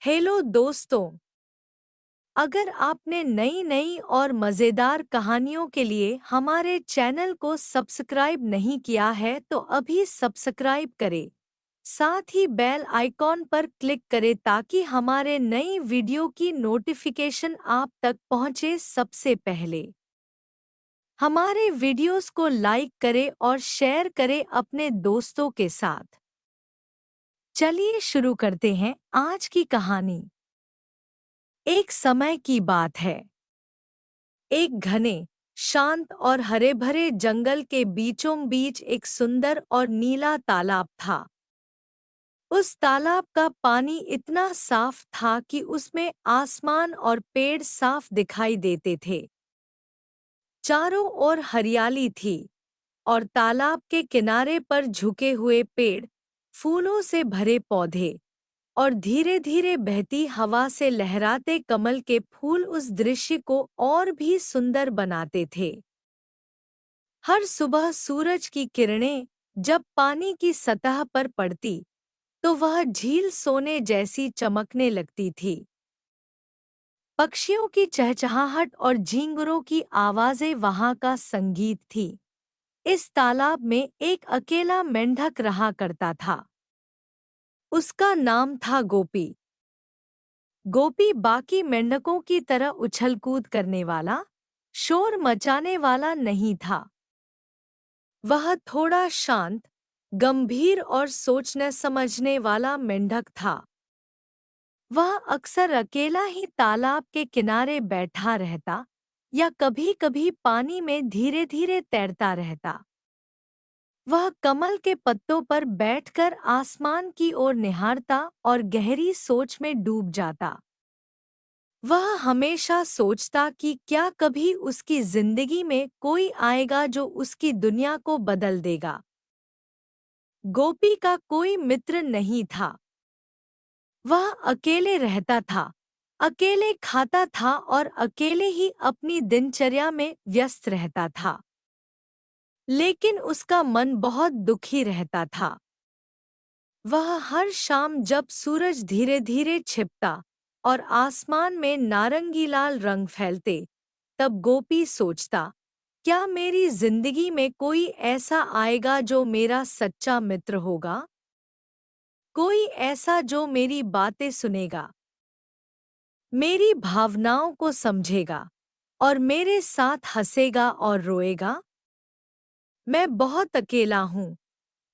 Hello दोस्तों। अगर आपने नई नई और मज़ेदार कहानियों के लिए हमारे चैनल को सब्सक्राइब नहीं किया है तो अभी सब्सक्राइब करें। साथ ही बेल आइकॉन पर क्लिक करें ताकि हमारे नई वीडियो की नोटिफिकेशन आप तक पहुंचे सबसे पहले। हमारे वीडियोस को लाइक करें और शेयर करें अपने दोस्तों के साथ। चलिए शुरू करते हैं आज की कहानी। एक समय की बात है। एक घने, शांत और हरे भरे जंगल के बीचों बीच एक सुंदर और नीला तालाब था। उस तालाब का पानी इतना साफ था कि उसमें आसमान और पेड़ साफ दिखाई देते थे। चारों ओर हरियाली थी और तालाब के किनारे पर झुके हुए पेड़, फूलों से भरे पौधे और धीरे धीरे बहती हवा से लहराते कमल के फूल उस दृश्य को और भी सुंदर बनाते थे। हर सुबह सूरज की किरणें जब पानी की सतह पर पड़ती तो वह झील सोने जैसी चमकने लगती थी। पक्षियों की चहचहाहट और झींगुरों की आवाजें वहां का संगीत थी। इस तालाब में एक अकेला मेंढक रहा करता था। उसका नाम था गोपी। गोपी बाकी मेंढकों की तरह उछल-कूद करने वाला, शोर मचाने वाला नहीं था। वह थोड़ा शांत, गंभीर और सोचने समझने वाला मेंढक था। वह अक्सर अकेला ही तालाब के किनारे बैठा रहता या कभी-कभी पानी में धीरे-धीरे तैरता रहता। वह कमल के पत्तों पर बैठकर आसमान की ओर निहारता और गहरी सोच में डूब जाता। वह हमेशा सोचता कि क्या कभी उसकी जिंदगी में कोई आएगा जो उसकी दुनिया को बदल देगा। गोपी का कोई मित्र नहीं था। वह अकेले रहता था, अकेले खाता था और अकेले ही अपनी दिनचर्या में व्यस्त रहता था। लेकिन उसका मन बहुत दुखी रहता था। वह हर शाम जब सूरज धीरे धीरे छिपता और आसमान में नारंगी लाल रंग फैलते, तब गोपी सोचता, क्या मेरी जिंदगी में कोई ऐसा आएगा जो मेरा सच्चा मित्र होगा? कोई ऐसा जो मेरी बातें सुनेगा, मेरी भावनाओं को समझेगा और मेरे साथ हंसेगा और रोएगा? मैं बहुत अकेला हूँ।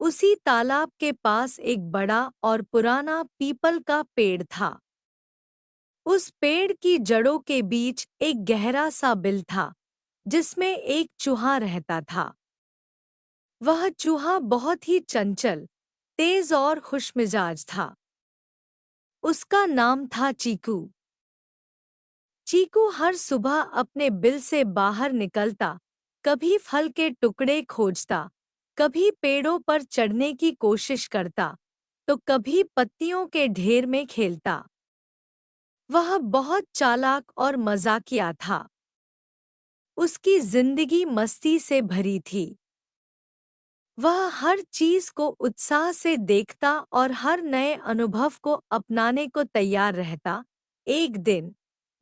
उसी तालाब के पास एक बड़ा और पुराना पीपल का पेड़ था। उस पेड़ की जड़ों के बीच एक गहरा सा बिल था, जिसमें एक चूहा रहता था। वह चूहा बहुत ही चंचल, तेज और खुशमिजाज था। उसका नाम था चीकू। चीकू हर सुबह अपने बिल से बाहर निकलता, कभी फल के टुकड़े खोजता, कभी पेड़ों पर चढ़ने की कोशिश करता, तो कभी पत्तियों के ढेर में खेलता। वह बहुत चालाक और मजाकिया था। उसकी जिंदगी मस्ती से भरी थी। वह हर चीज को उत्साह से देखता और हर नए अनुभव को अपनाने को तैयार रहता। एक दिन,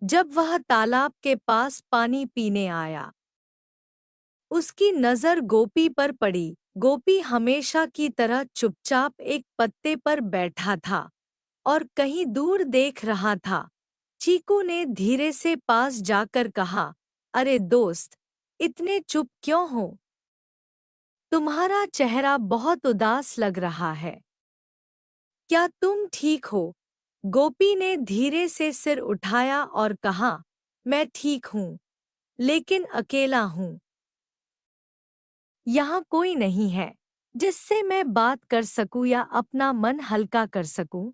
जब वह तालाब के पास पानी पीने आया, उसकी नज़र गोपी पर पड़ी। गोपी हमेशा की तरह चुपचाप एक पत्ते पर बैठा था और कहीं दूर देख रहा था। चीकू ने धीरे से पास जाकर कहा, अरे दोस्त, इतने चुप क्यों हो? तुम्हारा चेहरा बहुत उदास लग रहा है। क्या तुम ठीक हो? गोपी ने धीरे से सिर उठाया और कहा, मैं ठीक हूँ, लेकिन अकेला हूँ। यहाँ कोई नहीं है जिससे मैं बात कर सकूं या अपना मन हल्का कर सकूं।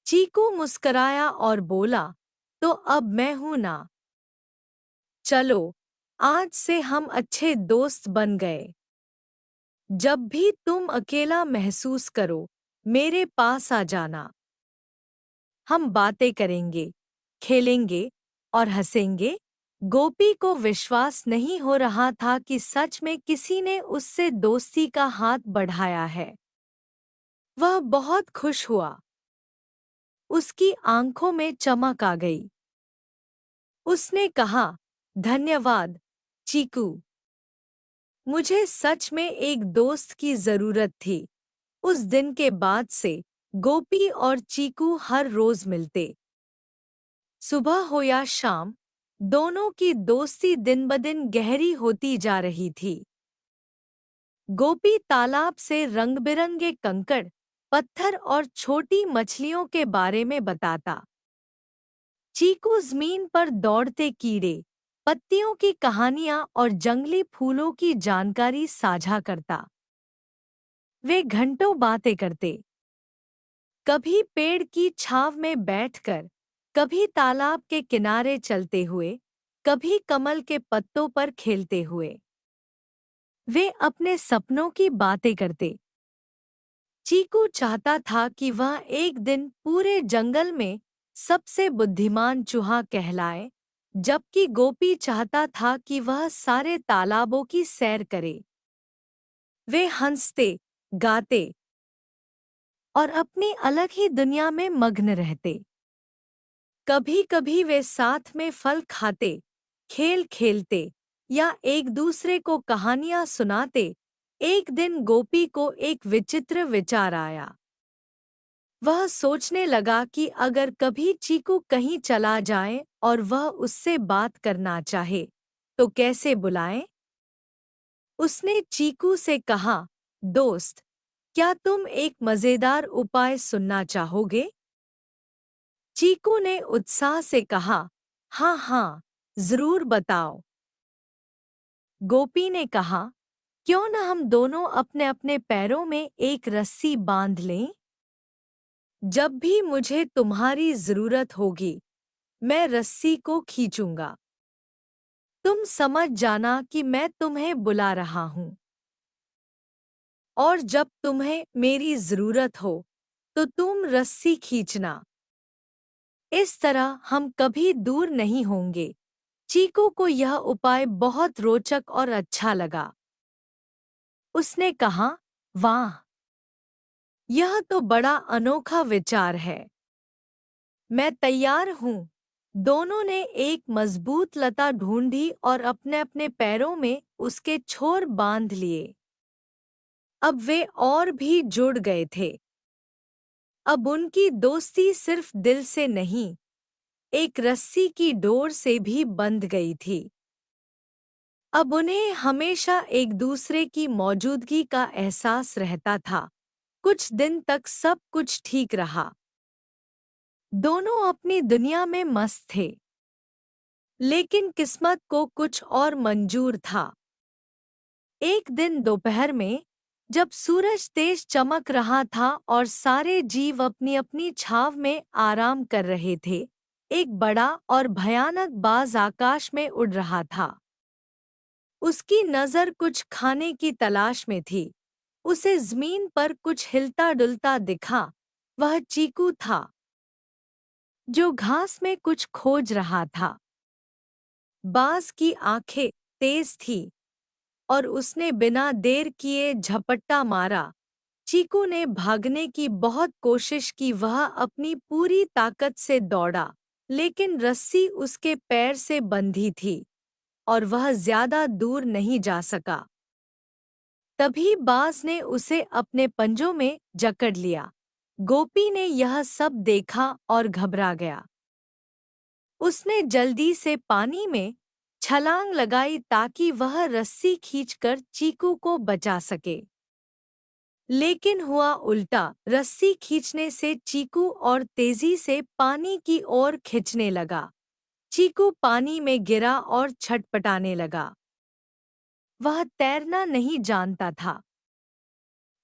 चीकू मुस्कराया और बोला, तो अब मैं हूं ना। चलो, आज से हम अच्छे दोस्त बन गए। जब भी तुम अकेला महसूस करो, मेरे पास आ जाना। हम बातें करेंगे, खेलेंगे और हंसेंगे। गोपी को विश्वास नहीं हो रहा था कि सच में किसी ने उससे दोस्ती का हाथ बढ़ाया है। वह बहुत खुश हुआ। उसकी आंखों में चमक आ गई। उसने कहा, धन्यवाद, चीकू। मुझे सच में एक दोस्त की जरूरत थी। उस दिन के बाद से गोपी और चीकू हर रोज मिलते। सुबह हो या शाम, दोनों की दोस्ती दिन ब दिन गहरी होती जा रही थी। गोपी तालाब से रंग-बिरंगे कंकड़, पत्थर और छोटी मछलियों के बारे में बताता। चीकू जमीन पर दौड़ते कीड़े, पत्तियों की कहानियां और जंगली फूलों की जानकारी साझा करता। वे घंटों बातें करते, कभी पेड़ की छांव में बैठकर, कभी तालाब के किनारे चलते हुए, कभी कमल के पत्तों पर खेलते हुए। वे अपने सपनों की बातें करते। चीकू चाहता था कि वह एक दिन पूरे जंगल में सबसे बुद्धिमान चूहा कहलाए, जबकि गोपी चाहता था कि वह सारे तालाबों की सैर करे। वे हंसते, गाते और अपनी अलग ही दुनिया में मग्न रहते। कभी-कभी वे साथ में फल खाते, खेल खेलते या एक दूसरे को कहानियां सुनाते। एक दिन गोपी को एक विचित्र विचार आया। वह सोचने लगा कि अगर कभी चीकू कहीं चला जाए और वह उससे बात करना चाहे, तो कैसे बुलाएं? उसने चीकू से कहा, दोस्त, क्या तुम एक मजेदार उपाय सुनना चाहोगे? चीकू ने उत्साह से कहा, हाँ हाँ, जरूर बताओ। गोपी ने कहा, क्यों न हम दोनों अपने अपने पैरों में एक रस्सी बांध लें? जब भी मुझे तुम्हारी जरूरत होगी, मैं रस्सी को खींचूंगा। तुम समझ जाना कि मैं तुम्हें बुला रहा हूं। और जब तुम्हें मेरी जरूरत हो, तो तुम रस्सी खींचना। इस तरह हम कभी दूर नहीं होंगे। चीकू को यह उपाय बहुत रोचक और अच्छा लगा। उसने कहा, वाह, यह तो बड़ा अनोखा विचार है। मैं तैयार हूँ। दोनों ने एक मजबूत लता ढूंढी और अपने अपने पैरों में उसके छोर बांध लिए। अब वे और भी जुड़ गए थे। अब उनकी दोस्ती सिर्फ दिल से नहीं, एक रस्सी की डोर से भी बंध गई थी। अब उन्हें हमेशा एक दूसरे की मौजूदगी का एहसास रहता था। कुछ दिन तक सब कुछ ठीक रहा। दोनों अपनी दुनिया में मस्त थे। लेकिन किस्मत को कुछ और मंजूर था। एक दिन दोपहर में, जब सूरज तेज चमक रहा था और सारे जीव अपनी अपनी छाव में आराम कर रहे थे, एक बड़ा और भयानक बाज आकाश में उड़ रहा था। उसकी नज़र कुछ खाने की तलाश में थी। उसे जमीन पर कुछ हिलता डुलता दिखा। वह चीकू था, जो घास में कुछ खोज रहा था। बाज की आंखें तेज थी और उसने बिना देर किए झपट्टा मारा। चीकू ने भागने की बहुत कोशिश की। वह अपनी पूरी ताकत से दौड़ा, लेकिन रस्सी उसके पैर से बंधी थी और वह ज्यादा दूर नहीं जा सका। तभी बाज ने उसे अपने पंजों में जकड़ लिया। गोपी ने यह सब देखा और घबरा गया। उसने जल्दी से पानी में छलांग लगाई ताकि वह रस्सी खींचकर चीकू को बचा सके। लेकिन हुआ उल्टा। रस्सी खींचने से चीकू और तेजी से पानी की ओर खींचने लगा। चीकू पानी में गिरा और छटपटाने लगा। वह तैरना नहीं जानता था।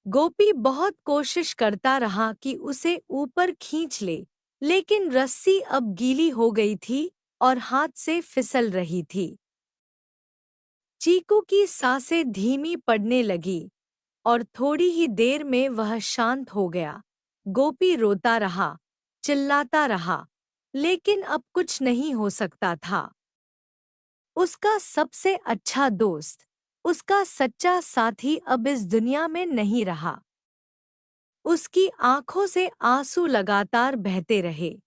गोपी बहुत कोशिश करता रहा कि उसे ऊपर खींच ले, लेकिन रस्सी अब गीली हो गई थी और हाथ से फिसल रही थी। चीकू की सांसें धीमी पड़ने लगी और थोड़ी ही देर में वह शांत हो गया। गोपी रोता रहा, चिल्लाता रहा, लेकिन अब कुछ नहीं हो सकता था। उसका सबसे अच्छा दोस्त, उसका सच्चा साथी अब इस दुनिया में नहीं रहा। उसकी आंखों से आंसू लगातार बहते रहे।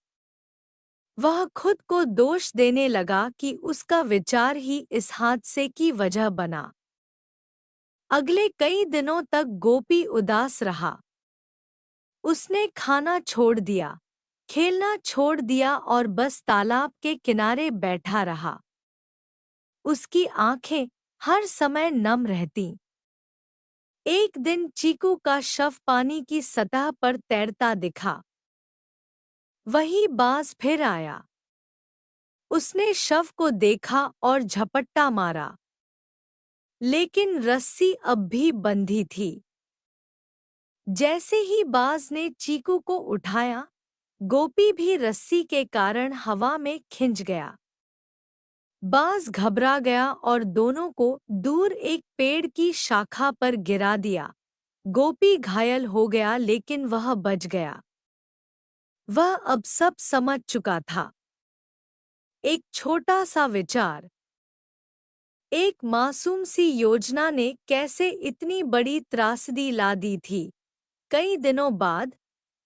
वह खुद को दोष देने लगा कि उसका विचार ही इस हादसे की वजह बना। अगले कई दिनों तक गोपी उदास रहा। उसने खाना छोड़ दिया, खेलना छोड़ दिया और बस तालाब के किनारे बैठा रहा। उसकी आंखें हर समय नम रहतीं। एक दिन चीकू का शव पानी की सतह पर तैरता दिखा। वही बाज फिर आया। उसने शव को देखा और झपट्टा मारा, लेकिन रस्सी अब भी बंधी थी। जैसे ही बाज ने चीकू को उठाया, गोपी भी रस्सी के कारण हवा में खिंच गया। बाज घबरा गया और दोनों को दूर एक पेड़ की शाखा पर गिरा दिया। गोपी घायल हो गया, लेकिन वह बच गया। वह अब सब समझ चुका था। एक छोटा सा विचार, एक मासूम सी योजना ने कैसे इतनी बड़ी त्रासदी ला दी थी। कई दिनों बाद,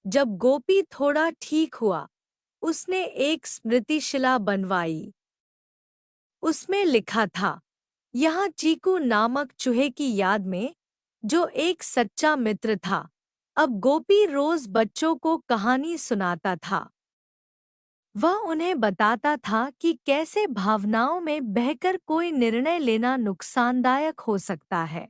जब गोपी थोड़ा ठीक हुआ, उसने एक स्मृतिशिला बनवाई। उसमें लिखा था, यहाँ चीकू नामक चूहे की याद में, जो एक सच्चा मित्र था। अब गोपी रोज बच्चों को कहानी सुनाता था। वह उन्हें बताता था कि कैसे भावनाओं में बहकर कोई निर्णय लेना नुकसानदायक हो सकता है।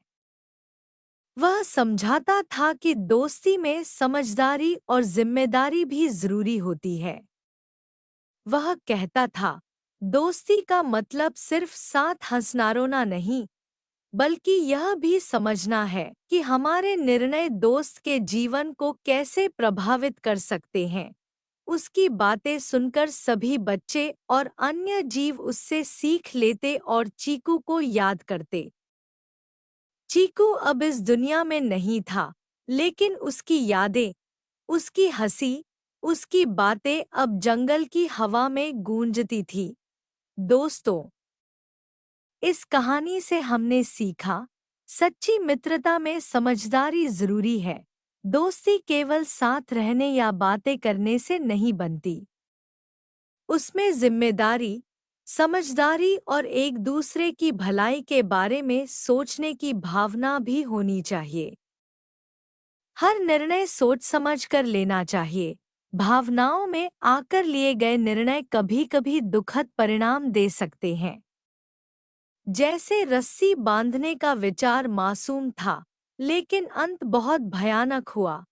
वह समझाता था कि दोस्ती में समझदारी और जिम्मेदारी भी जरूरी होती है। वह कहता था, दोस्ती का मतलब सिर्फ साथ हंसना रोना नहीं, बल्कि यह भी समझना है कि हमारे निर्णय दोस्त के जीवन को कैसे प्रभावित कर सकते हैं। उसकी बातें सुनकर सभी बच्चे और अन्य जीव उससे सीख लेते और चीकू को याद करते। चीकू अब इस दुनिया में नहीं था, लेकिन उसकी यादें, उसकी हंसी, उसकी बातें अब जंगल की हवा में गूंजती थी। दोस्तों, इस कहानी से हमने सीखा, सच्ची मित्रता में समझदारी जरूरी है। दोस्ती केवल साथ रहने या बातें करने से नहीं बनती। उसमें जिम्मेदारी, समझदारी और एक दूसरे की भलाई के बारे में सोचने की भावना भी होनी चाहिए। हर निर्णय सोच समझ कर लेना चाहिए। भावनाओं में आकर लिए गए निर्णय कभी-कभी दुखद परिणाम दे सकते हैं। जैसे रस्सी बांधने का विचार मासूम था, लेकिन अंत बहुत भयानक हुआ।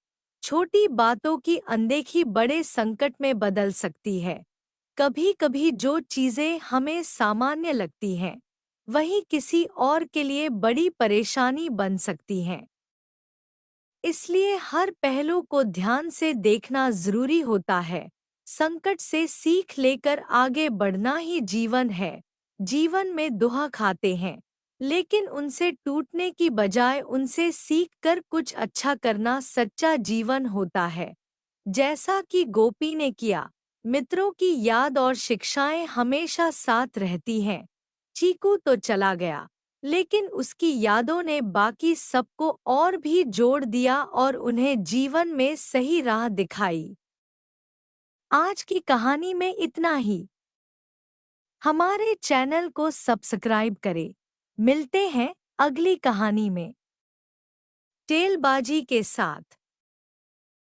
छोटी बातों की अनदेखी बड़े संकट में बदल सकती है। कभी-कभी जो चीजें हमें सामान्य लगती हैं, वही किसी और के लिए बड़ी परेशानी बन सकती हैं। इसलिए हर पहलू को ध्यान से देखना जरूरी होता है। संकट से सीख लेकर आगे बढ़ना ही जीवन है। जीवन में दुहा खाते हैं, लेकिन उनसे टूटने की बजाय उनसे सीख कर कुछ अच्छा करना सच्चा जीवन होता है। जैसा कि गोपी ने किया, मित्रों की याद और शिक्षाएं हमेशा साथ रहती हैं। चीकू तो चला गया, लेकिन उसकी यादों ने बाकी सबको और भी जोड़ दिया और उन्हें जीवन में सही राह दिखाई। आज की कहानी में इतना ही। हमारे चैनल को सब्सक्राइब करें। मिलते हैं अगली कहानी में टेलबाजी के साथ।